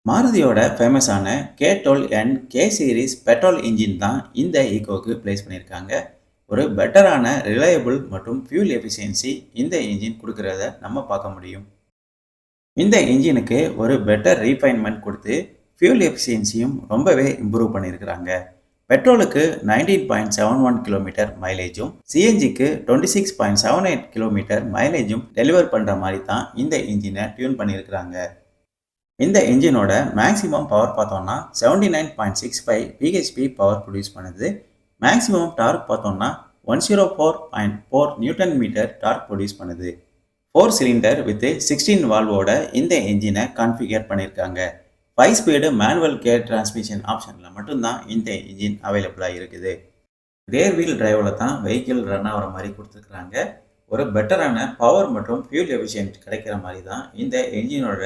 மாருதியோட ஃபேமஸான K12 and K series petrol engine தான் இந்த ஈகோக்கு பிளேஸ் பண்ணியிருக்காங்க. ஒரு பெட்டரான ரிலையபிள் மற்றும் ஃபியூல் எஃபிஷியன்சி இந்த இன்ஜின் கொடுக்கறத நம்ம பார்க்க முடியும். இந்த இன்ஜினுக்கு ஒரு பெட்டர் ரீஃபைன்மெண்ட் கொடுத்து ஃபியூல் எஃபிஷியன்சியும் ரொம்பவே இம்ப்ரூவ் பண்ணியிருக்கிறாங்க. பெட்ரோலுக்கு 19.71 கிலோமீட்டர் மைலேஜும் சிஎன்ஜிக்கு 26.78 கிலோமீட்டர் மைலேஜும் டெலிவர் பண்ணுற மாதிரி தான் இந்த இன்ஜினை டியூன் பண்ணியிருக்கிறாங்க. இந்த இன்ஜினோட மேக்ஸிமம் பவர் பார்த்தோம்னா 79.65 பிஹெச்பி பவர் ப்ரொடியூஸ் பண்ணுது. மேக்ஸிமம் டார்க் பார்த்தோம்னா 104.4 நியூட்டன் மீட்டர் டார்க் ப்ரொடியூஸ் பண்ணுது. 4 சிலிண்டர் வித் 16 வால்வோட இந்த இன்ஜினை கான்ஃபிகர் பண்ணியிருக்காங்க. 5 ஸ்பீடு மேனுவல் கேர் டிரான்ஸ்மிஷன் ஆப்ஷனில் மட்டும்தான் இந்த இன்ஜின் அவைலபிளாக இருக்குது. ரியர் வீல் டிரைவில் தான் வெஹிக்கிள் ரன் ஆகிற மாதிரி கொடுத்துருக்குறாங்க. ஒரு பெட்டரான பவர் மற்றும் ஃபியூல் எஃபிஷியன்ட் கிடைக்கிற மாதிரி தான் இந்த இன்ஜினோட